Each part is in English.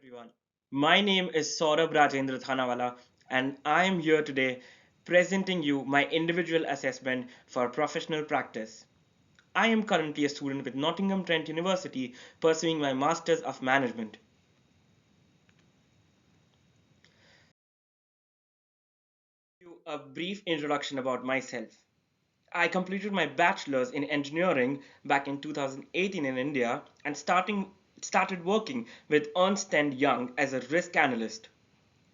Everyone. My name is Saurabh Thanawala, and I am here today presenting you my individual assessment for professional practice. I am currently a student with Nottingham Trent University pursuing my Masters of Management. A brief introduction about myself. I completed my bachelor's in engineering back in 2018 in India and started working with Ernst& Young as a risk analyst.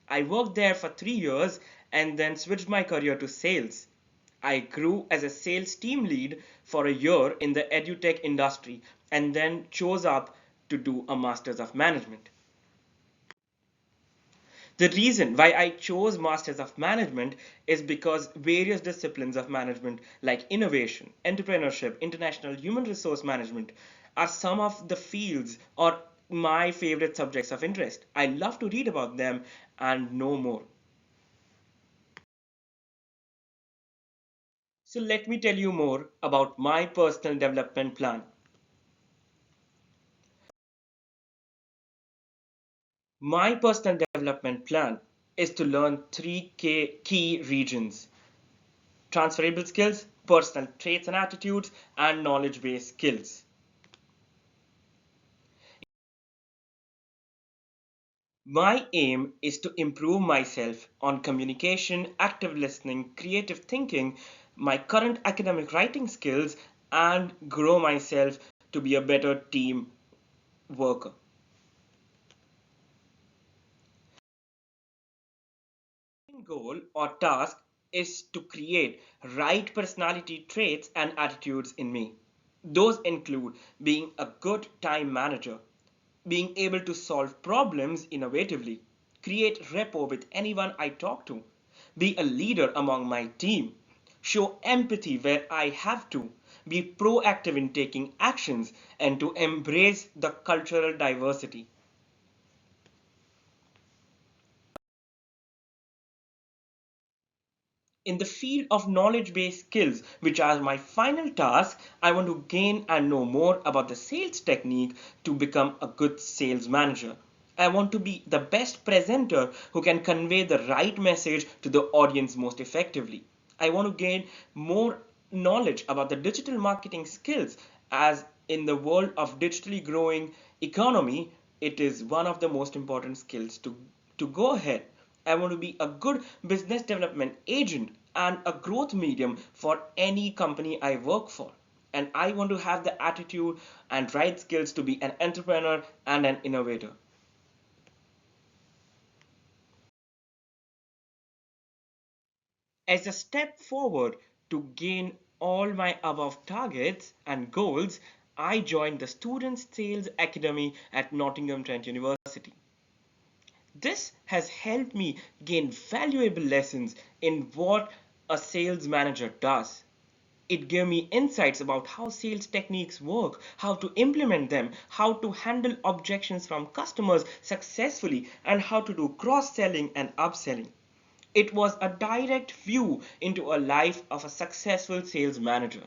I worked there for 3 years and then switched my career to sales. I grew as a sales team lead for a year in the edutech industry and then chose up to do a Masters of Management. The reason why I chose Masters of Management is because various disciplines of management like innovation, entrepreneurship, international human resource management are some of the fields or my favorite subjects of interest. I love to read about them and know more. So let me tell you more about my personal development plan. My personal development plan is to learn three key regions: transferable skills, personal traits and attitudes, and knowledge based skills. My aim is to improve myself on communication, active listening, creative thinking, my current academic writing skills, and grow myself to be a better team worker. Goal or task is to create right personality traits and attitudes in me. Those include being a good time manager, being able to solve problems innovatively, create rapport with anyone I talk to, be a leader among my team, show empathy where I have to, be proactive in taking actions, and to embrace the cultural diversity. In the field of knowledge based skills, which are my final task, I want to gain and know more about the sales technique to become a good sales manager. I want to be the best presenter who can convey the right message to the audience most effectively. I want to gain more knowledge about the digital marketing skills, as in the world of digitally growing economy, it is one of the most important skills to go ahead. I want to be a good business development agent and a growth medium for any company I work for. And I want to have the attitude and right skills to be an entrepreneur and an innovator. As a step forward to gain all my above targets and goals, I joined the Student Sales Academy at Nottingham Trent University. This has helped me gain valuable lessons in what a sales manager does. It gave me insights about how sales techniques work, how to implement them, how to handle objections from customers successfully, and how to do cross selling and upselling. It was a direct view into a life of a successful sales manager.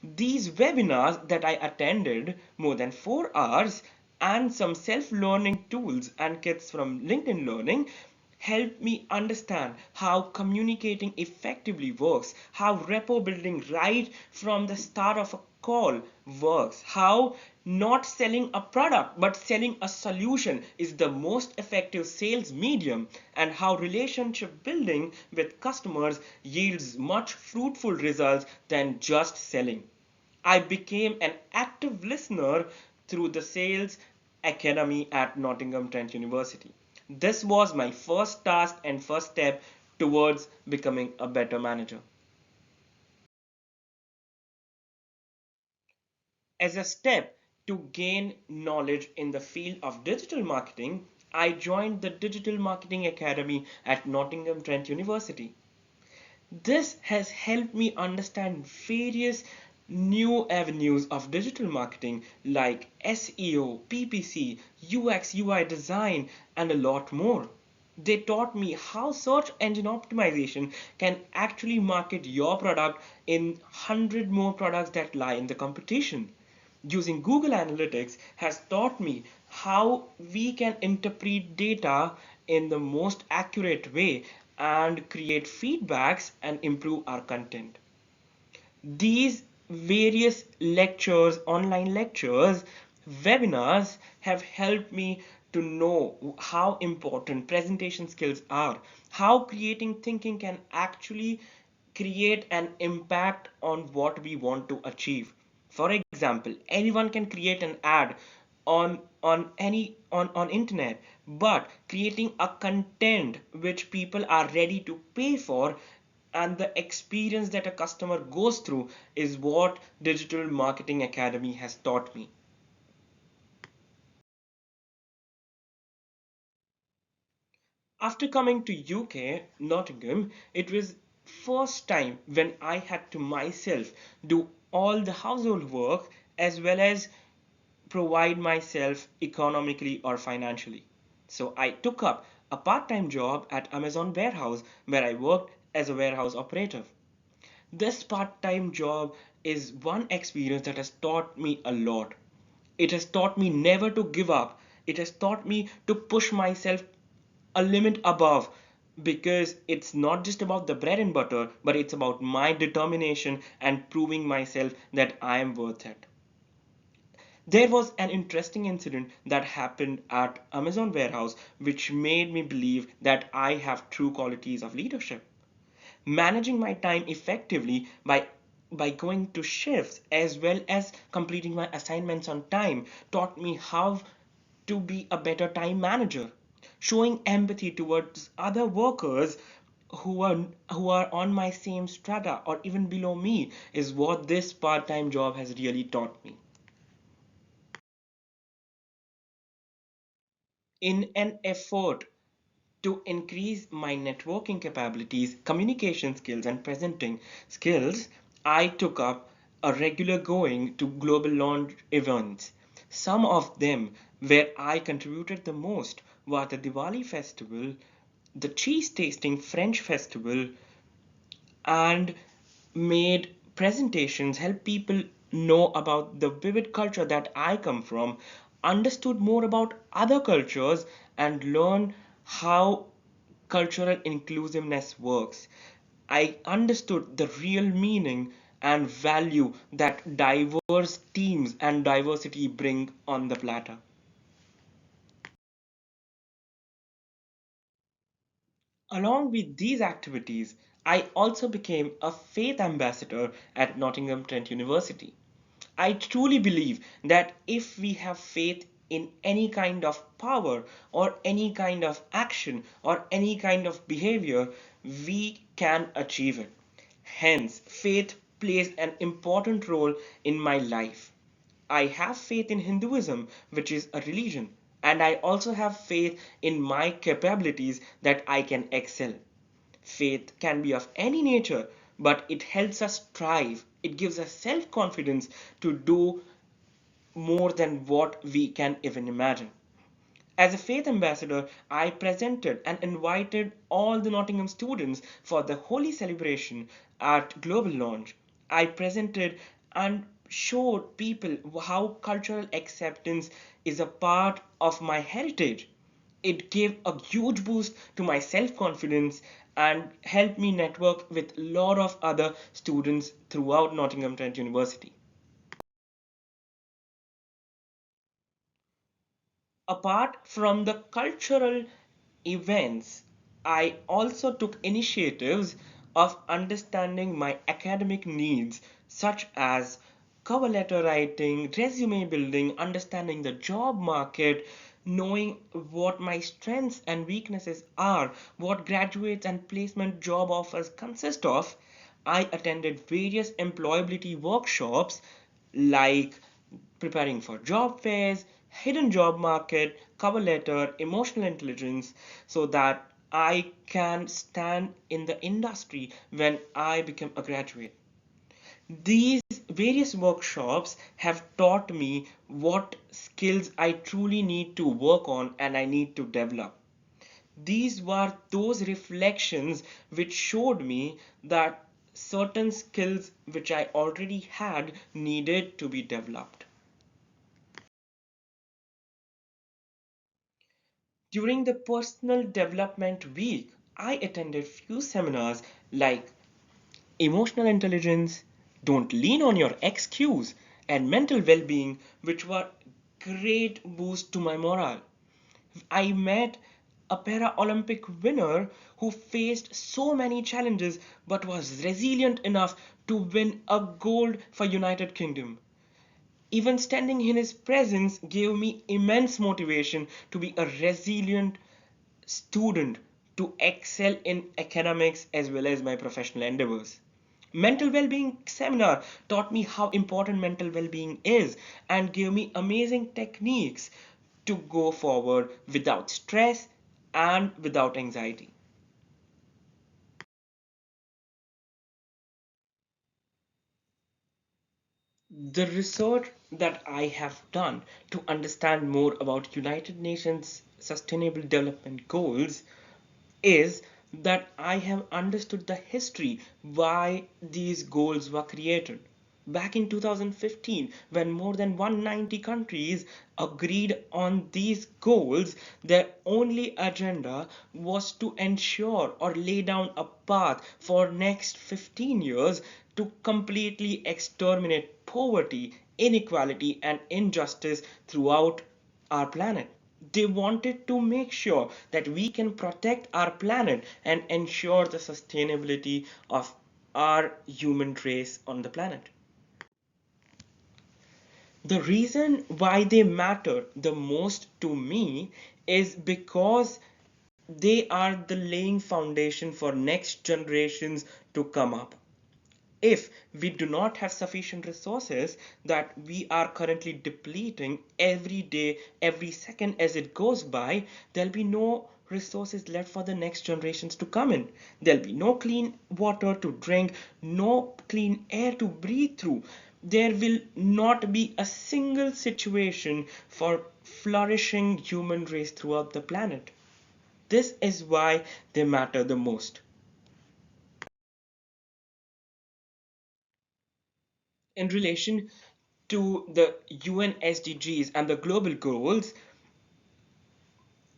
These webinars that I attended, more than 4 hours, and some self learning tools and kits from LinkedIn Learning, helped me understand how communicating effectively works, how rapport building right from the start of a call works, how not selling a product but selling a solution is the most effective sales medium, and how relationship building with customers yields much fruitful results than just selling. I became an active listener through the Sales Academy at Nottingham Trent University. This was my first task and first step towards becoming a better manager. As a step to gain knowledge in the field of digital marketing, I joined the Digital Marketing Academy at Nottingham Trent University. This has helped me understand various new avenues of digital marketing like SEO, PPC, UX, UI design, and a lot more. They taught me how search engine optimization can actually market your product in 100 more products that lie in the competition. Using Google Analytics has taught me how we can interpret data in the most accurate way and create feedbacks and improve our content. These various lectures, online lectures, webinars have helped me to know how important presentation skills are, how creating thinking can actually create an impact on what we want to achieve. For example, anyone can create an ad on internet, but creating a content which people are ready to pay for and the experience that a customer goes through is what Digital Marketing Academy has taught me. After coming to UK, Nottingham, it was first time when I had to myself do all the household work as well as provide myself economically or financially. So I took up a part-time job at Amazon warehouse where I worked as a warehouse operator. This part-time job is one experience that has taught me a lot. It has taught me never to give up. It has taught me to push myself a limit above because it's not just about the bread and butter, but it's about my determination and proving myself that I am worth it. There was an interesting incident that happened at Amazon warehouse which made me believe that I have true qualities of leadership. Managing my time effectively by going to shifts as well as completing my assignments on time taught me how to be a better time manager. Showing empathy towards other workers who are on my same strata or even below me is what this part-time job has really taught me. In an effort to increase my networking capabilities, communication skills, and presenting skills, I took up a regular going to global launch events. Some of them where I contributed the most were the Diwali festival, the cheese tasting French festival, and made presentations help people know about the vivid culture that I come from, understood more about other cultures, and learn how cultural inclusiveness works. I understood the real meaning and value that diverse teams and diversity bring on the platter. Along with these activities, I also became a faith ambassador at Nottingham Trent University. I truly believe that if we have faith in any kind of power or any kind of action or any kind of behavior, we can achieve it. Hence, faith plays an important role in my life. I have faith in Hinduism, which is a religion, and I also have faith in my capabilities that I can excel. Faith can be of any nature, but it helps us strive. It gives us self confidence to do more than what we can even imagine. As a faith ambassador, I presented and invited all the Nottingham students for the holy celebration at Global Launch. I presented and showed people how cultural acceptance is a part of my heritage. It gave a huge boost to my self confidence and helped me network with a lot of other students throughout Nottingham Trent University. Apart from the cultural events, I also took initiatives of understanding my academic needs, such as cover letter writing, resume building, understanding the job market, knowing what my strengths and weaknesses are, what graduates and placement job offers consist of. I attended various employability workshops like preparing for job fairs, hidden job market, cover letter, emotional intelligence, so that I can stand in the industry when I become a graduate. These various workshops have taught me what skills I truly need to work on and I need to develop. These were those reflections which showed me that certain skills which I already had needed to be developed. During the personal development week, I attended few seminars like emotional intelligence, don't lean on your excuse, and mental well-being, which were great boost to my morale. I met a para-Olympic winner who faced so many challenges but was resilient enough to win a gold for United Kingdom. Even standing in his presence gave me immense motivation to be a resilient student, to excel in academics as well as my professional endeavors. Mental well-being seminar taught me how important mental well-being is and gave me amazing techniques to go forward without stress and without anxiety. The research that I have done to understand more about United Nations Sustainable Development Goals is that I have understood the history why these goals were created. Back in 2015, when more than 190 countries agreed on these goals, their only agenda was to ensure or lay down a path for next 15 years to completely exterminate poverty, inequality and injustice throughout our planet. They wanted to make sure that we can protect our planet and ensure the sustainability of our human race on the planet. The reason why they matter the most to me is because they are the laying foundation for next generations to come up. If we do not have sufficient resources that we are currently depleting every day, every second as it goes by, there'll be no resources left for the next generations to come in. There'll be no clean water to drink, no clean air to breathe through. There will not be a single situation for flourishing human race throughout the planet. This is why they matter the most. In relation to the UN SDGs and the global goals,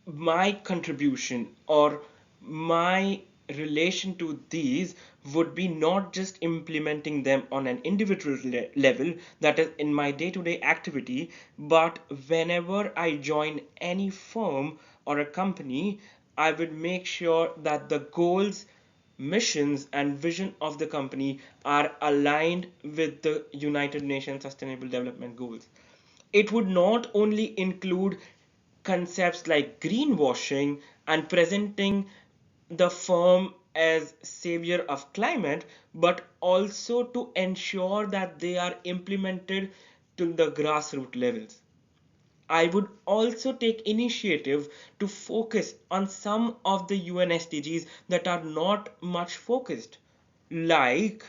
my contribution or my relation to these would be not just implementing them on an individual level, that is in my day-to-day activity, but whenever I join any firm or a company, I would make sure that the goals, missions and vision of the company are aligned with the United Nations Sustainable Development Goals. It would not only include concepts like greenwashing and presenting the firm as savior of climate, but also to ensure that they are implemented to the grassroots levels. I would also take initiative to focus on some of the UN SDGs that are not much focused, like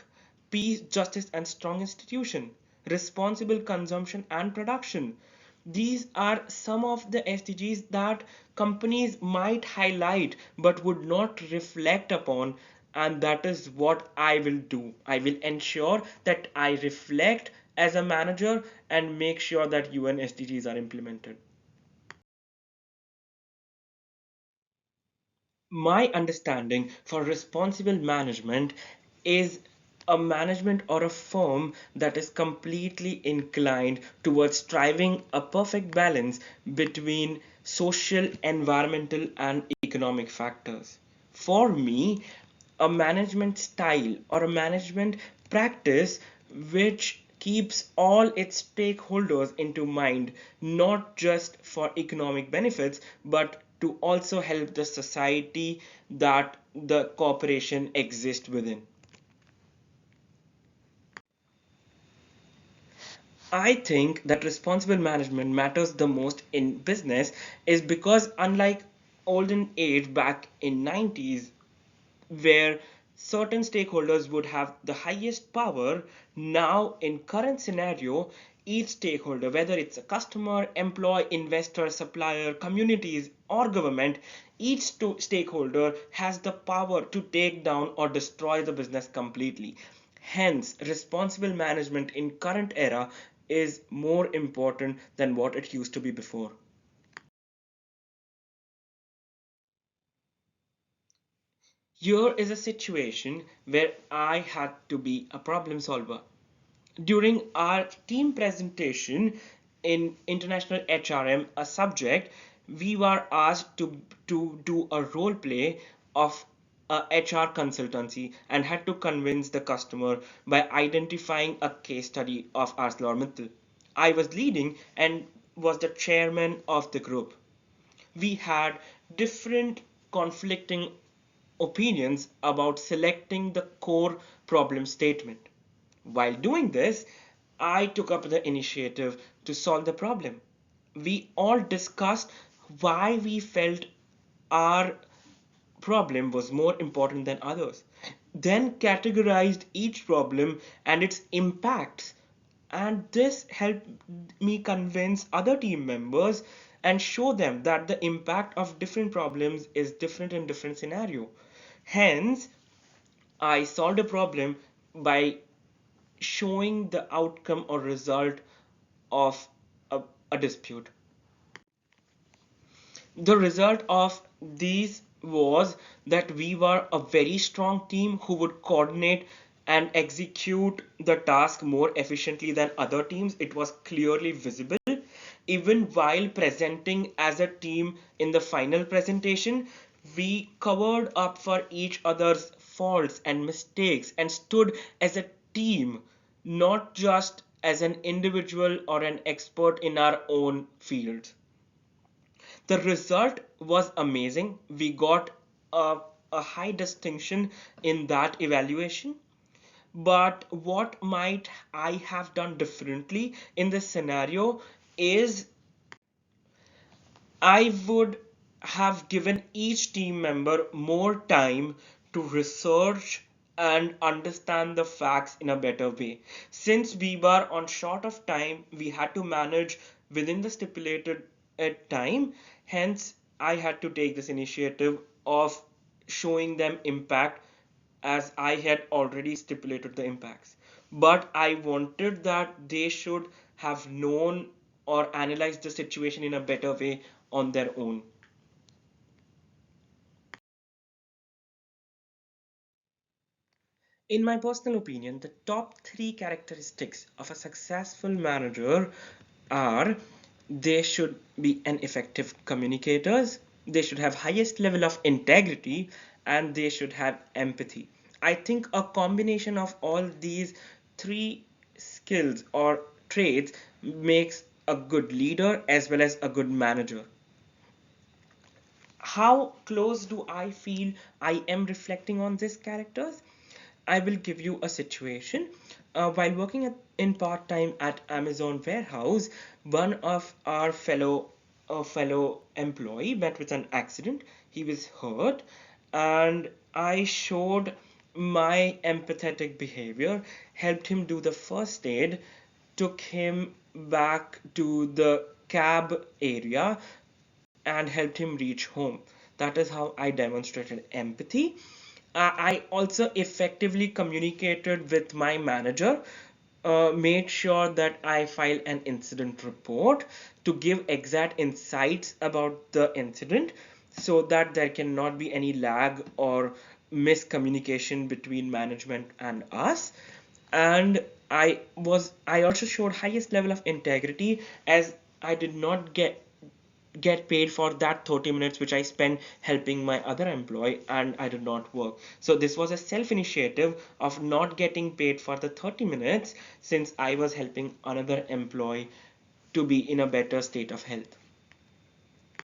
peace, justice, and strong institution, responsible consumption and production. These are some of the SDGs that companies might highlight but would not reflect upon, and that is what I will do. I will ensure that I reflect as a manager and make sure that UN SDGs are implemented. My understanding for responsible management is a management or a firm that is completely inclined towards striving a perfect balance between social, environmental, and economic factors. For me, a management style or a management practice which keeps all its stakeholders into mind, not just for economic benefits, but to also help the society that the corporation exists within. I think that responsible management matters the most in business is because unlike olden age back in 90s where certain stakeholders would have the highest power, now in current scenario each stakeholder, whether it's a customer, employee, investor, supplier, communities or government, each stakeholder has the power to take down or destroy the business completely. Hence responsible management in current era is more important than what it used to be before. Here is a situation where I had to be a problem solver. During our team presentation in International HRM, a subject, we were asked to do a role play of a HR consultancy and had to convince the customer by identifying a case study of ArcelorMittal. I was leading and was the chairman of the group. We had different conflicting opinions about selecting the core problem statement. While doing this, I took up the initiative to solve the problem. We all discussed why we felt our problem was more important than others, then categorized each problem and its impacts. And this helped me convince other team members and show them that the impact of different problems is different in different scenario. Hence, I solved a problem by showing the outcome or result of a dispute. The result of these was that we were a very strong team who would coordinate and execute the task more efficiently than other teams. It was clearly visible. Even while presenting as a team in the final presentation, we covered up for each other's faults and mistakes and stood as a team, not just as an individual or an expert in our own field. The result was amazing. We got a high distinction in that evaluation. But what might I have done differently in this scenario is I would have given each team member more time to research and understand the facts in a better way. Since we were on short of time, we had to manage within the stipulated time. Hence, I had to take this initiative of showing them impact as I had already stipulated the impacts. But I wanted that they should have known or analyzed the situation in a better way on their own. In my personal opinion, the top three characteristics of a successful manager are they should be an effective communicators, they should have highest level of integrity, and they should have empathy. I think a combination of all these three skills or traits makes a good leader as well as a good manager. How close do I feel I am reflecting on these characters? I will give you a situation. While working in part time at Amazon warehouse, one of our fellow employee met with an accident. He was hurt, and I showed my empathetic behavior, helped him do the first aid, took him back to the cab area, and helped him reach home. That is how I demonstrated empathy. I also effectively communicated with my manager, made sure that I file an incident report to give exact insights about the incident so that there cannot be any lag or miscommunication between management and us. And I also showed highest level of integrity as I did not get paid for that 30 minutes which I spent helping my other employee and I did not work. So this was a self initiative of not getting paid for the 30 minutes since I was helping another employee to be in a better state of health.